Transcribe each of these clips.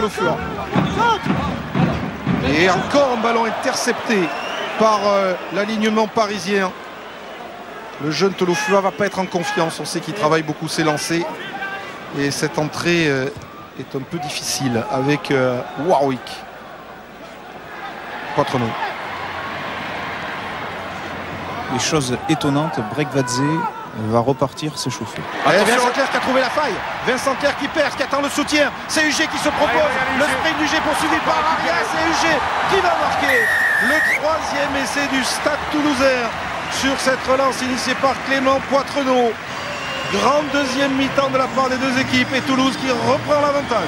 Tolofua. Et encore un ballon intercepté par l'alignement parisien. Le jeune Tolofua ne va pas être en confiance. On sait qu'il travaille beaucoup ses lancers. Et cette entrée est un peu difficile avec Warwick. Quattro. Les choses étonnantes, Breakvadze va repartir se chauffer. Vincent Clerc qui a trouvé la faille. Vincent Clerc qui perce, qui attend le soutien. C'est UG qui se propose. Le sprint d'UG poursuivi par Arias. C'est UG qui va marquer le 3e essai du Stade Toulousain sur cette relance initiée par Clément Poitrenaud. Grande deuxième mi-temps de la part des deux équipes et Toulouse qui reprend l'avantage.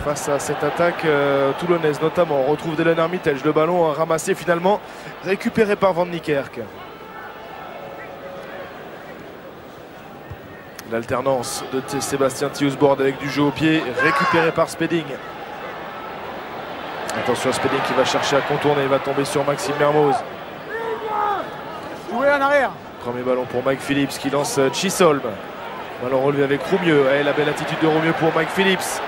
Face à cette attaque toulonnaise notamment, on retrouve Dylan Armitage, le ballon ramassé finalement, récupéré par Van Niekerk. L'alternance de Sébastien Thiusbord avec du jeu au pied, récupéré par Spedding. Attention à Spedding qui va chercher à contourner, il va tomber sur Maxime Mermoz. Jouer en arrière. Premier ballon pour Mike Phillips qui lance Chisholm. Ballon relevé avec Roumieux, la belle attitude de Roumieux pour Mike Phillips.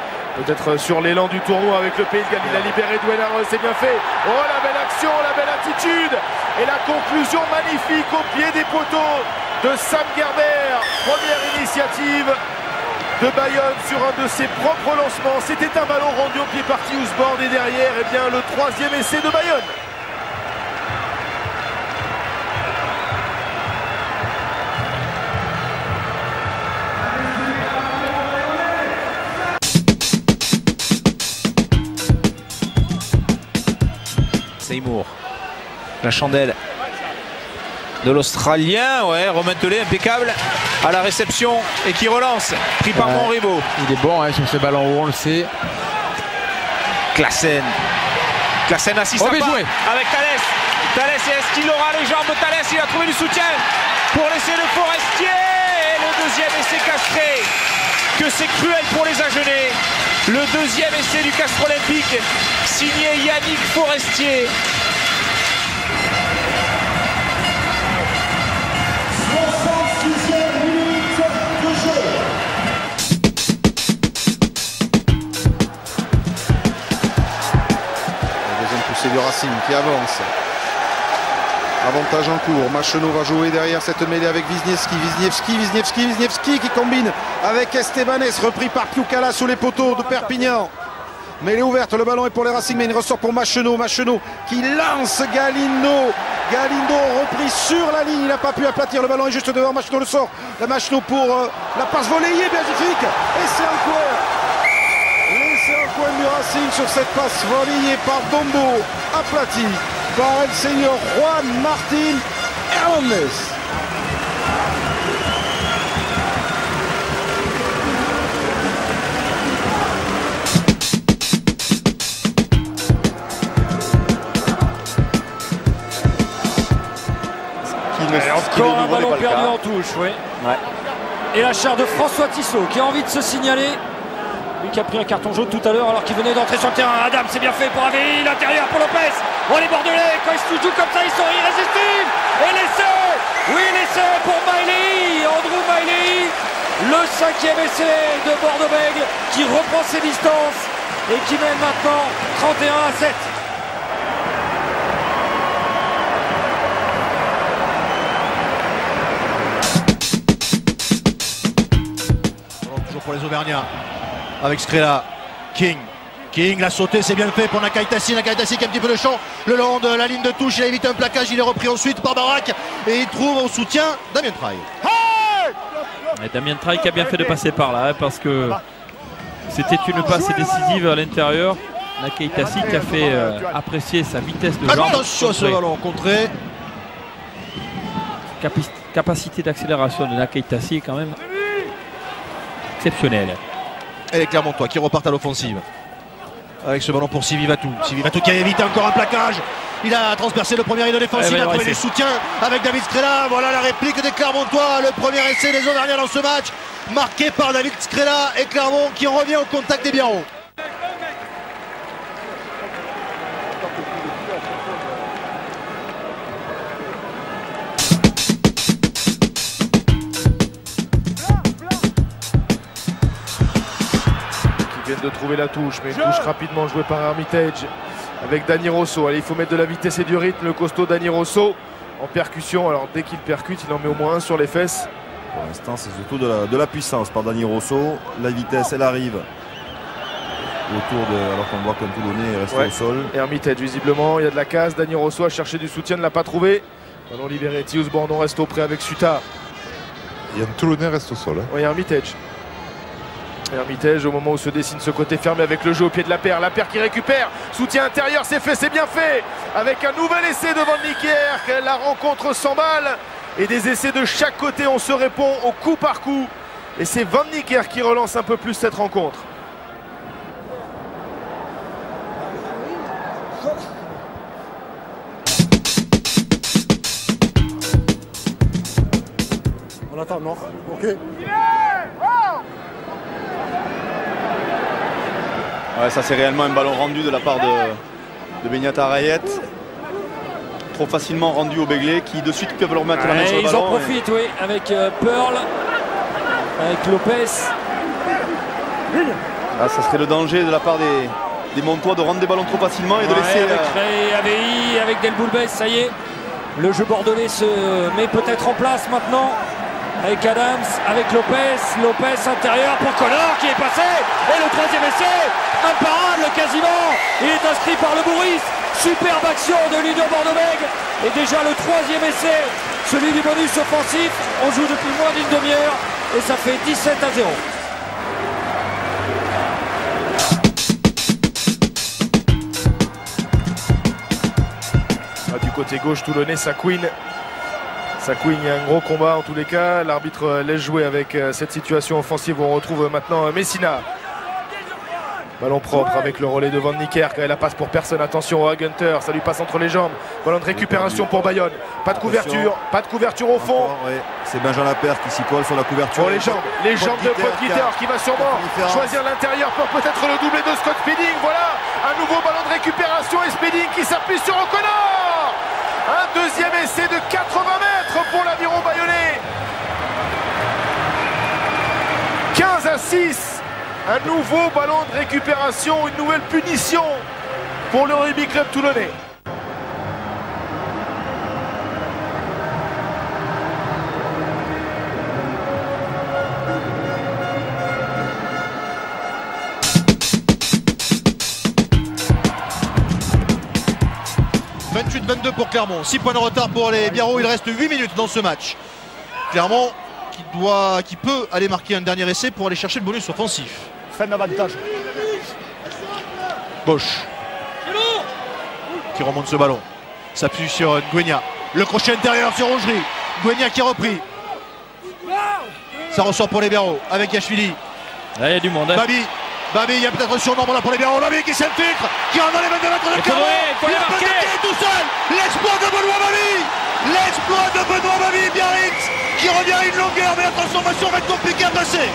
Peut-être sur l'élan du tournoi avec le Pays de Galles, il a libéré Douenard, c'est bien fait. Oh la belle action, la belle attitude. Et la conclusion magnifique au pied des poteaux de Sam Gerber. Première initiative de Bayonne sur un de ses propres lancements. C'était un ballon rendu au pied par Thiusbord et derrière, eh bien, le 3e essai de Bayonne. Seymour, la chandelle de l'Australien, ouais, Romain Tellet impeccable à la réception et qui relance, pris par Monribaud. Il est bon sur ces ballons hauts, on le sait. Classen assiste bien joué avec Thalès. Thalès, est-ce qu'il aura les jambes? Thalès, il a trouvé du soutien pour laisser le Forestier. Et le deuxième essai castré. Que c'est cruel pour les Agenais. Le deuxième essai du Castres Olympique, signé Yannick Forestier. Du Racing qui avance. Avantage en cours. Machenot va jouer derrière cette mêlée avec Wisniewski qui combine avec Estebanez, repris par Piukala sous les poteaux de Perpignan. Mêlée ouverte, le ballon est pour les Racing, mais il ressort pour Machenot. Machenot qui lance Galindo. Galindo repris sur la ligne, il n'a pas pu aplatir, le ballon est juste devant. Machenot le sort. La Machenot pour la passe volée, magnifique. Et c'est un coin. L'essai en coin du Racing sur cette passe relayée par Dombo, aplati par El Señor Juan Martín Hernández. Encore un ballon perdu en touche, oui. Ouais. Et la chair de François Tissot qui a envie de se signaler. Lui qui a pris un carton jaune tout à l'heure alors qu'il venait d'entrer sur le terrain. Adam, c'est bien fait pour Avéry, l'intérieur pour Lopez. Oh les Bordelais, quand ils se jouent comme ça, ils sont irrésistibles. Et l'essai, oui l'essai pour Mailly, Andrew Mailly. Le 5e essai de Bordeaux-Bègles qui reprend ses distances et qui mène maintenant 31-7. Toujours pour les Auvergnats. Avec Scrella, King l'a sauté, c'est bien fait pour Nakaitasi qui a un petit peu de champ le long de la ligne de touche, il a évité un plaquage, il est repris ensuite par Barak et il trouve au soutien Damien Traille. Et Damien Traille qui a bien fait de passer par là parce que c'était une passe décisive à l'intérieur. Nakaitasi qui a fait apprécier sa vitesse de jambe. Attention à ce ballon contré. Capacité d'accélération de Nakaitasi est quand même exceptionnelle. Et les Clermontois qui repartent à l'offensive. Avec ce ballon pour Sivivatou. Sivivatou qui a évité encore un plaquage. Il a transpercé le premier rideau défensif, il a trouvé du soutien avec David Scrella. Voilà la réplique des Clermontois. Le premier essai des Auvergnats dans ce match. Marqué par David Scrella et Clermont qui en revient au contact des Biarros. viennent de trouver la touche, mais une touche rapidement jouée par Armitage avec Dani Rosso. Allez, il faut mettre de la vitesse et du rythme. Le costaud Dani Rosso en percussion. Alors dès qu'il percute, il en met au moins un sur les fesses. Pour l'instant, c'est surtout de la puissance par Dani Rosso. La vitesse, elle arrive autour de. Alors qu'on voit qu'un Toulonnais est resté au sol. Et Armitage, visiblement, il y a de la casse. Dani Rosso a cherché du soutien, ne l'a pas trouvé. Ballon libéré. Tius Bordon reste au près avec Suta. Il y a un Toulonnais reste au sol. Hein. Oui, Armitage. Et Armitage, au moment où se dessine ce côté fermé avec le jeu au pied de la paire. La paire qui récupère. Soutien intérieur, c'est fait, c'est bien fait. Avec un nouvel essai de Van Niekerk. La rencontre s'emballe. Et des essais de chaque côté. On se répond au coup par coup. Et c'est Van Niekerk qui relance un peu plus cette rencontre. On attend, non? Ok. Ouais, ça c'est réellement un ballon rendu de la part de Benyata Rayet. Trop facilement rendu au Begley qui de suite peuvent leur mettre la main sur le ballon. Ils en profitent, oui, avec Pearl, avec Lopez. Là, ça serait le danger de la part des Montois de rendre des ballons trop facilement et de laisser. Avec AVI, avec Del Boulbès, ça y est. Le jeu bordelais se met peut-être en place maintenant. Avec Adams, avec Lopez, Lopez intérieur pour Connor qui est passé. Et le troisième essai, imparable quasiment. Il est inscrit par le Bourris. Superbe action de l'Union Bordeaux-Bègles. Et déjà le troisième essai, celui du bonus offensif. On joue depuis moins d'une demi-heure et ça fait 17-0. Du côté gauche, Toulonnais, Sakouine. Sakouine, il y a un gros combat en tous les cas. L'arbitre laisse jouer avec cette situation offensive où on retrouve maintenant Messina. Ballon propre avec le relais de Van Niekerk. La passe pour personne. Attention à Gunter. Ça lui passe entre les jambes. Ballon de récupération pour Bayonne. Pas de couverture. Pas de couverture au fond. Ouais. C'est Benjamin Lapère qui s'y colle sur la couverture. Oh, les jambes de Poitguiter qui va sûrement choisir l'intérieur pour peut-être le doublé de Scott Spedding. Voilà un nouveau ballon de récupération et Spedding qui s'appuie sur O'Connor. Un deuxième essai de 80 mètres pour l'aviron bayonnais. 15-6. Un nouveau ballon de récupération, une nouvelle punition pour le Rugby Club toulonnais. « 28-22 pour Clermont, 6 points de retard pour les Biarros, il reste 8 minutes dans ce match. Clermont qui peut aller marquer un dernier essai pour aller chercher le bonus offensif. Fin d'avantage. Gauche. Qui remonte ce ballon. S'appuie sur Nguenia. Le crochet intérieur sur Rougerie. Nguenia qui est repris. Ça ressort pour les Biarros avec Yachvili. Là, il y a du monde. Hein. Babi, il y a peut-être un surnombre là pour les Biarros. Babi qui s'infiltre, qui rentre dans les 22 mètres de Clermont. Il faut les marquer. Tout seul. L'exploit de Benoît Babi. L'exploit de Benoît Babi. Biarritz qui revient à une longueur, mais la transformation va être compliquée à passer.